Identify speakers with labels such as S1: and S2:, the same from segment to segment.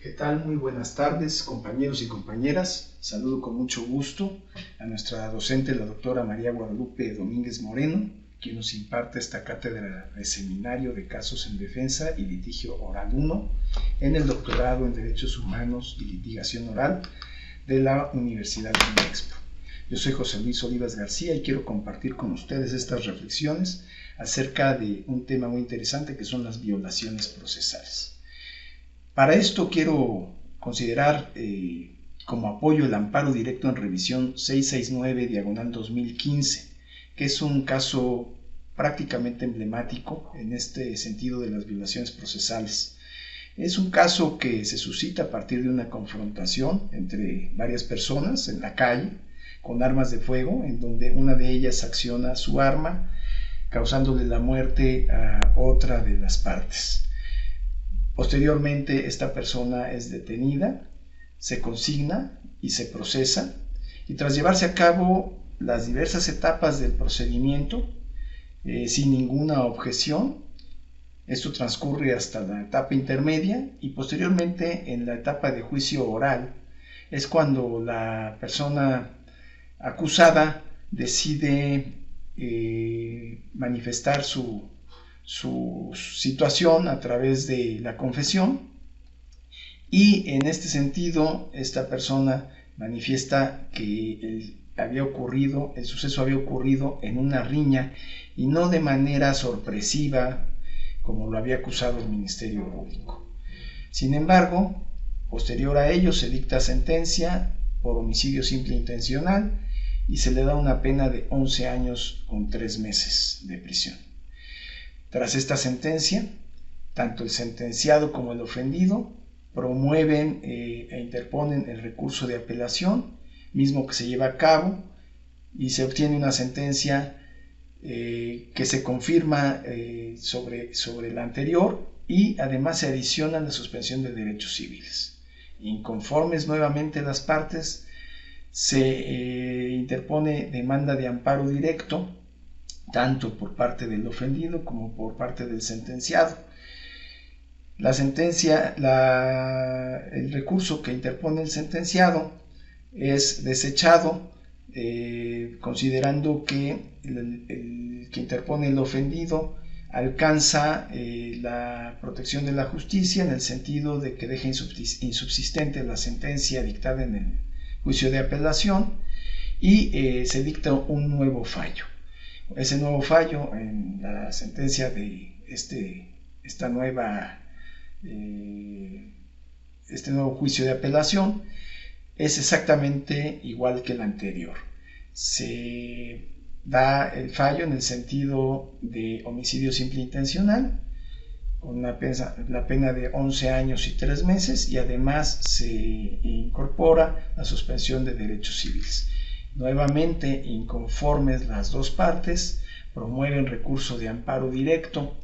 S1: ¿Qué tal? Muy buenas tardes, compañeros y compañeras. Saludo con mucho gusto a nuestra docente, la doctora María Guadalupe Domínguez Moreno, quien nos imparte esta cátedra de Seminario de Casos en Defensa y Litigio Oral 1 en el doctorado en Derechos Humanos y Litigación Oral de la Universidad de Expo. Yo soy José Luis Olivas García y quiero compartir con ustedes estas reflexiones acerca de un tema muy interesante que son las violaciones procesales. Para esto quiero considerar como apoyo el amparo directo en revisión 669/2015, que es un caso prácticamente emblemático en este sentido de las violaciones procesales. Es un caso que se suscita a partir de una confrontación entre varias personas en la calle con armas de fuego, en donde una de ellas acciona su arma, causándole la muerte a otra de las partes. Posteriormente, esta persona es detenida, se consigna y se procesa, y tras llevarse a cabo las diversas etapas del procedimiento, sin ninguna objeción, esto transcurre hasta la etapa intermedia y posteriormente en la etapa de juicio oral es cuando la persona acusada decide manifestar su situación a través de la confesión, y en este sentido esta persona manifiesta que el suceso había ocurrido en una riña y no de manera sorpresiva como lo había acusado el Ministerio Público. Sin embargo, posterior a ello se dicta sentencia por homicidio simple intencional y se le da una pena de 11 años con 3 meses de prisión. Tras esta sentencia, tanto el sentenciado como el ofendido promueven e interponen el recurso de apelación, mismo que se lleva a cabo, y se obtiene una sentencia que se confirma sobre la anterior, y además se adiciona la suspensión de derechos civiles. Inconformes nuevamente las partes, se interpone demanda de amparo directo, tanto por parte del ofendido como por parte del sentenciado. El recurso que interpone el sentenciado es desechado, considerando que el que interpone el ofendido alcanza la protección de la justicia en el sentido de que deja insubsistente la sentencia dictada en el juicio de apelación y se dicta un nuevo fallo. Ese nuevo fallo en la sentencia de este nuevo juicio de apelación es exactamente igual que el anterior. Se da el fallo en el sentido de homicidio simple intencional, con la pena de 11 años y 3 meses, y además se incorpora la suspensión de derechos civiles. Nuevamente, inconformes las dos partes, promueven recurso de amparo directo.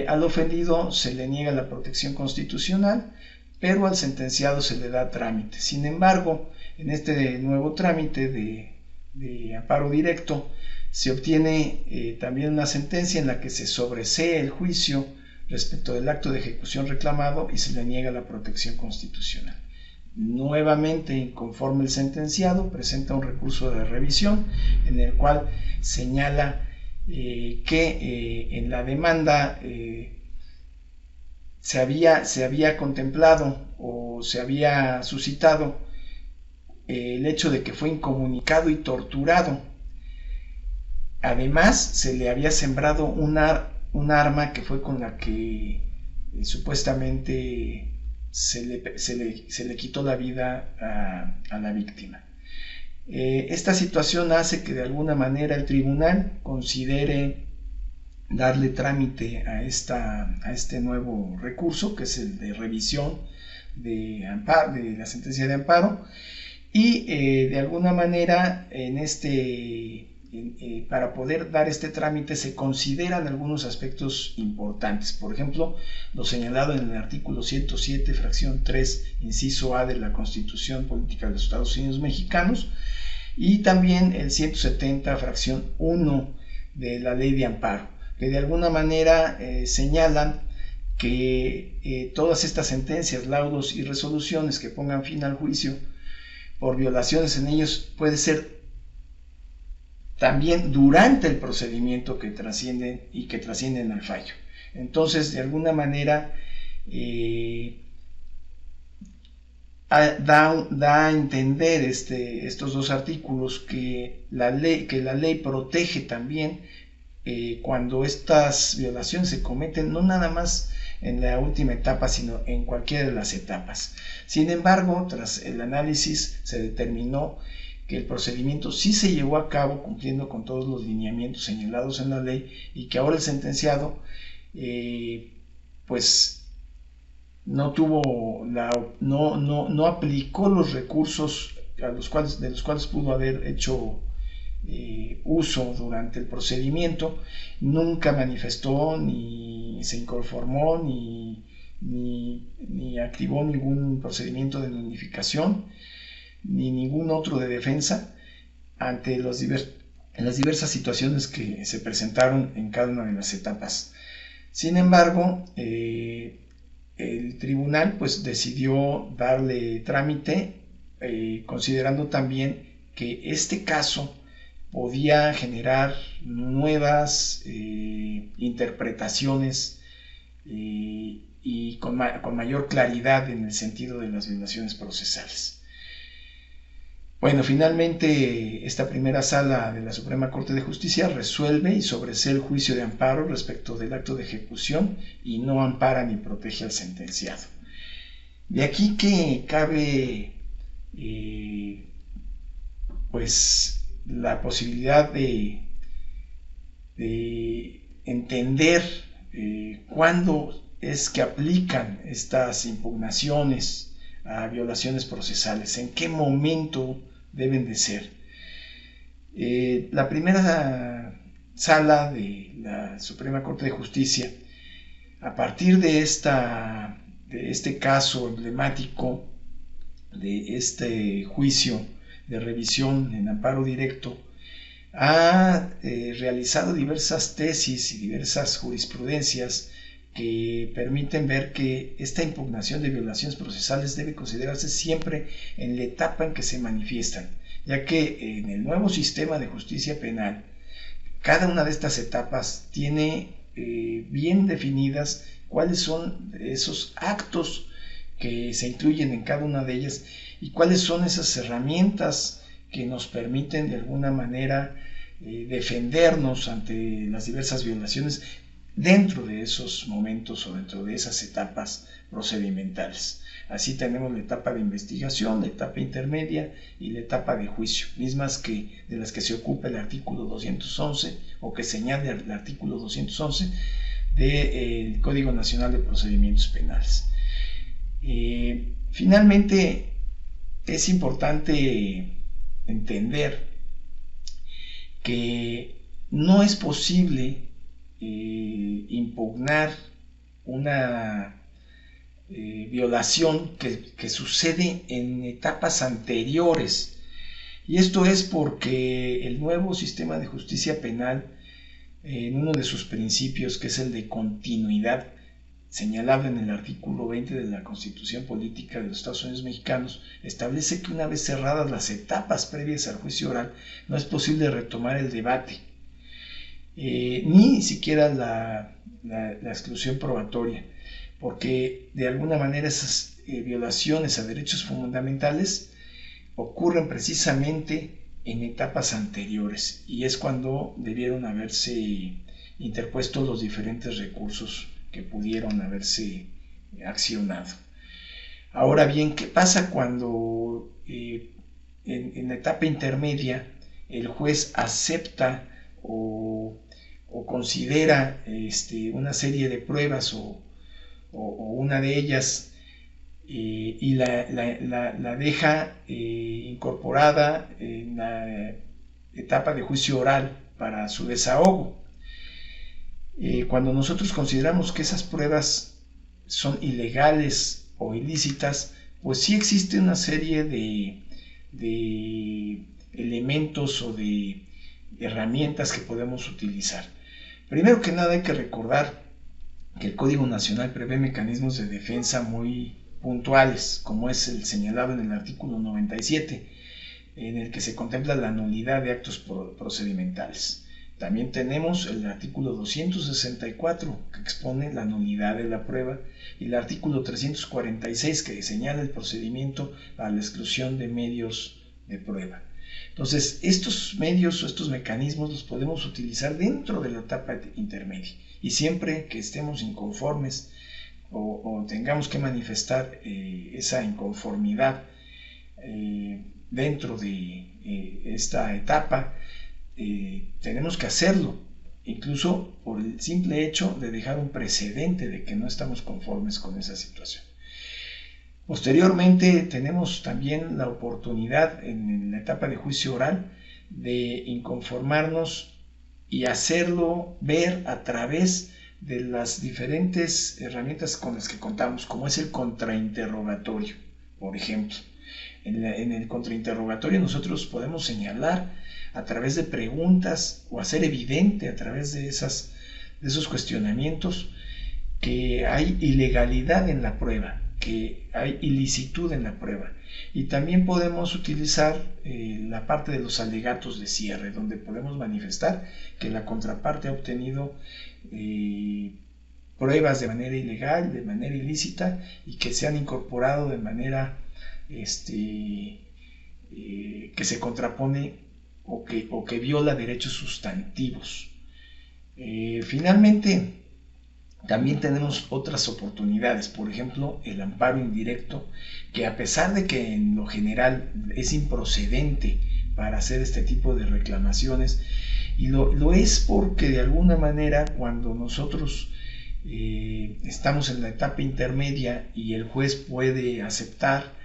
S1: Al ofendido se le niega la protección constitucional, pero al sentenciado se le da trámite. Sin embargo, en este nuevo trámite de amparo directo se obtiene también una sentencia en la que se sobresee el juicio respecto del acto de ejecución reclamado y se le niega la protección constitucional. Nuevamente, inconforme el sentenciado, presenta un recurso de revisión en el cual señala que en la demanda se había contemplado o se había suscitado el hecho de que fue incomunicado y torturado. Además, se le había sembrado un arma que fue con la que supuestamente se le quitó la vida a la víctima. Esta situación hace que de alguna manera el tribunal considere darle trámite a este nuevo recurso, que es el de revisión de la sentencia de amparo, y de alguna manera para poder dar este trámite se consideran algunos aspectos importantes. Por ejemplo, lo señalado en el artículo 107, fracción 3, inciso A de la Constitución Política de los Estados Unidos Mexicanos, y también el 170, fracción 1 de la Ley de Amparo, que de alguna manera señalan que todas estas sentencias, laudos y resoluciones que pongan fin al juicio por violaciones en ellos puede ser también durante el procedimiento que trascienden al fallo. Entonces, de alguna manera, da a entender estos dos artículos que la ley protege también cuando estas violaciones se cometen, no nada más en la última etapa, sino en cualquiera de las etapas. Sin embargo, tras el análisis se determinó que el procedimiento sí se llevó a cabo cumpliendo con todos los lineamientos señalados en la ley y que ahora el sentenciado pues no aplicó los recursos de los cuales pudo haber hecho uso durante el procedimiento, nunca manifestó ni se inconformó ni activó ningún procedimiento de notificación ni ningún otro de defensa ante las diversas situaciones que se presentaron en cada una de las etapas. Sin embargo, el tribunal pues decidió darle trámite, considerando también que este caso podía generar nuevas interpretaciones y con mayor claridad en el sentido de las violaciones procesales. Bueno, finalmente esta primera sala de la Suprema Corte de Justicia resuelve y sobresee el juicio de amparo respecto del acto de ejecución y no ampara ni protege al sentenciado. De aquí que cabe pues la posibilidad de entender cuándo es que aplican estas impugnaciones a violaciones procesales, en qué momento deben de ser. La primera sala de la Suprema Corte de Justicia, a partir de este caso emblemático, de este juicio de revisión en amparo directo, ha realizado diversas tesis y diversas jurisprudencias que permiten ver que esta impugnación de violaciones procesales debe considerarse siempre en la etapa en que se manifiestan, ya que en el nuevo sistema de justicia penal, cada una de estas etapas tiene bien definidas cuáles son esos actos que se incluyen en cada una de ellas y cuáles son esas herramientas que nos permiten de alguna manera defendernos ante las diversas violaciones dentro de esos momentos o dentro de esas etapas procedimentales. Así tenemos la etapa de investigación, la etapa intermedia y la etapa de juicio, mismas de las que se ocupa el artículo 211 o que señala el artículo 211 del Código Nacional de Procedimientos Penales. Finalmente, es importante entender que no es posible impugnar una violación que sucede en etapas anteriores, y esto es porque el nuevo sistema de justicia penal, en uno de sus principios, que es el de continuidad, señalado en el artículo 20 de la Constitución Política de los Estados Unidos Mexicanos, establece que una vez cerradas las etapas previas al juicio oral, no es posible retomar el debate, ni siquiera la exclusión probatoria, porque de alguna manera esas violaciones a derechos fundamentales ocurren precisamente en etapas anteriores, y es cuando debieron haberse interpuesto los diferentes recursos que pudieron haberse accionado. Ahora bien, ¿qué pasa cuando en la etapa intermedia el juez acepta o considera una serie de pruebas o una de ellas y la deja incorporada en la etapa de juicio oral para su desahogo? Cuando nosotros consideramos que esas pruebas son ilegales o ilícitas, pues sí existe una serie de elementos o de herramientas que podemos utilizar. Primero que nada hay que recordar que el Código Nacional prevé mecanismos de defensa muy puntuales, como es el señalado en el artículo 97, en el que se contempla la nulidad de actos procedimentales. También tenemos el artículo 264, que expone la nulidad de la prueba, y el artículo 346, que señala el procedimiento a la exclusión de medios de prueba. Entonces, estos medios o estos mecanismos los podemos utilizar dentro de la etapa intermedia, y siempre que estemos inconformes o tengamos que manifestar esa inconformidad dentro de esta etapa, tenemos que hacerlo, incluso por el simple hecho de dejar un precedente de que no estamos conformes con esa situación. Posteriormente tenemos también la oportunidad en la etapa de juicio oral de inconformarnos y hacerlo ver a través de las diferentes herramientas con las que contamos, como es el contrainterrogatorio, por ejemplo. En el contrainterrogatorio nosotros podemos señalar a través de preguntas o hacer evidente a través de esos cuestionamientos que hay ilegalidad en la prueba, que hay ilicitud en la prueba. Y también podemos utilizar la parte de los alegatos de cierre, donde podemos manifestar que la contraparte ha obtenido pruebas de manera ilegal, de manera ilícita, y que se han incorporado de manera que se contrapone o que viola derechos sustantivos. Finalmente, también tenemos otras oportunidades, por ejemplo, el amparo indirecto, que a pesar de que en lo general es improcedente para hacer este tipo de reclamaciones, y lo es porque de alguna manera cuando nosotros estamos en la etapa intermedia y el juez puede aceptar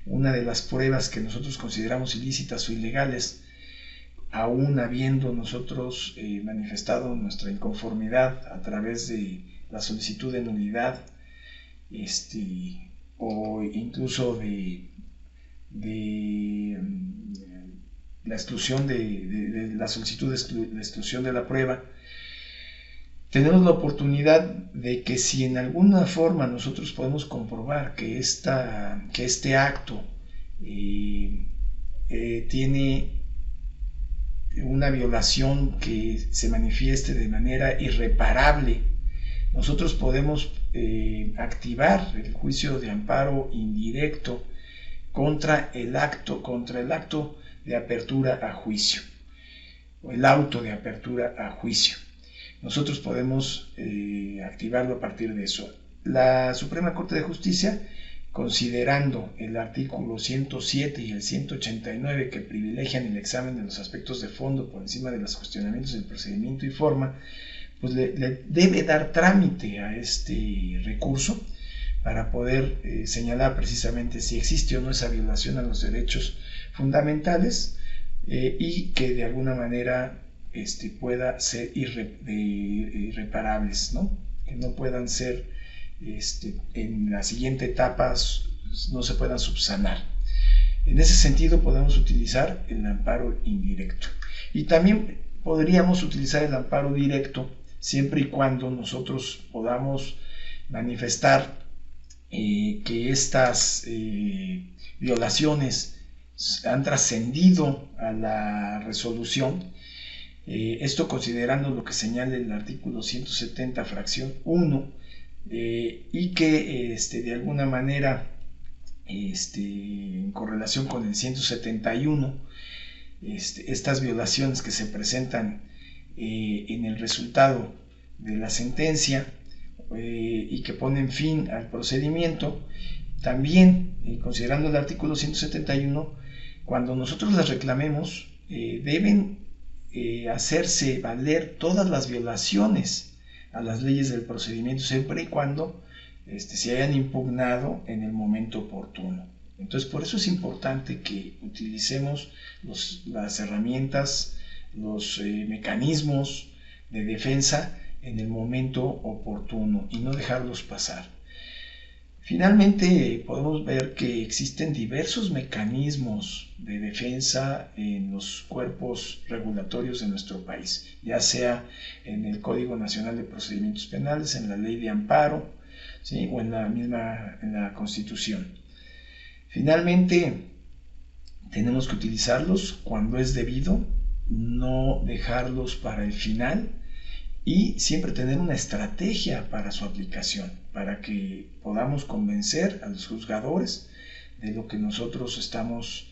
S1: una de las pruebas que nosotros consideramos ilícitas o ilegales, aún habiendo nosotros manifestado nuestra inconformidad a través de la solicitud de nulidad o incluso de la exclusión de la solicitud de exclusión de la prueba, tenemos la oportunidad de que si en alguna forma nosotros podemos comprobar que este acto tiene una violación que se manifieste de manera irreparable, nosotros podemos activar el juicio de amparo indirecto contra el acto de apertura a juicio, o el auto de apertura a juicio. Nosotros podemos activarlo a partir de eso. La Suprema Corte de Justicia, considerando el artículo 107 y el 189 que privilegian el examen de los aspectos de fondo por encima de los cuestionamientos del procedimiento y forma, pues le debe dar trámite a este recurso para poder señalar precisamente si existe o no esa violación a los derechos fundamentales y que de alguna manera pueda ser irreparables, ¿no? Que no puedan ser en la siguiente etapa no se puedan subsanar. En ese sentido podemos utilizar el amparo indirecto, y también podríamos utilizar el amparo directo siempre y cuando nosotros podamos manifestar que estas violaciones han trascendido a la resolución, esto considerando lo que señala el artículo 170 fracción 1, y que de alguna manera en correlación con el 171, estas violaciones que se presentan en el resultado de la sentencia y que ponen fin al procedimiento, también considerando el artículo 171, cuando nosotros las reclamemos deben hacerse valer todas las violaciones a las leyes del procedimiento, siempre y cuando se hayan impugnado en el momento oportuno. Entonces, por eso es importante que utilicemos las herramientas, los mecanismos de defensa en el momento oportuno y no dejarlos pasar. Finalmente, podemos ver que existen diversos mecanismos de defensa en los cuerpos regulatorios de nuestro país, ya sea en el Código Nacional de Procedimientos Penales, en la Ley de Amparo, ¿sí?, o en la Constitución. Finalmente, tenemos que utilizarlos cuando es debido, no dejarlos para el final, y siempre tener una estrategia para su aplicación, para que podamos convencer a los juzgadores de lo que nosotros estamos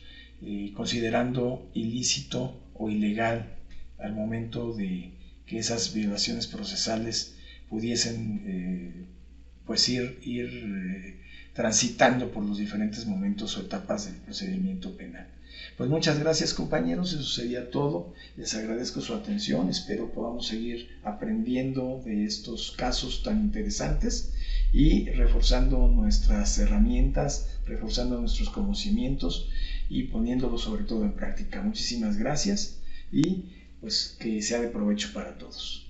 S1: considerando ilícito o ilegal al momento de que esas violaciones procesales pudiesen ir transitando por los diferentes momentos o etapas del procedimiento penal. Pues muchas gracias, compañeros, eso sería todo. Les agradezco su atención, espero podamos seguir aprendiendo de estos casos tan interesantes y reforzando nuestras herramientas, reforzando nuestros conocimientos y poniéndolos sobre todo en práctica. Muchísimas gracias y pues que sea de provecho para todos.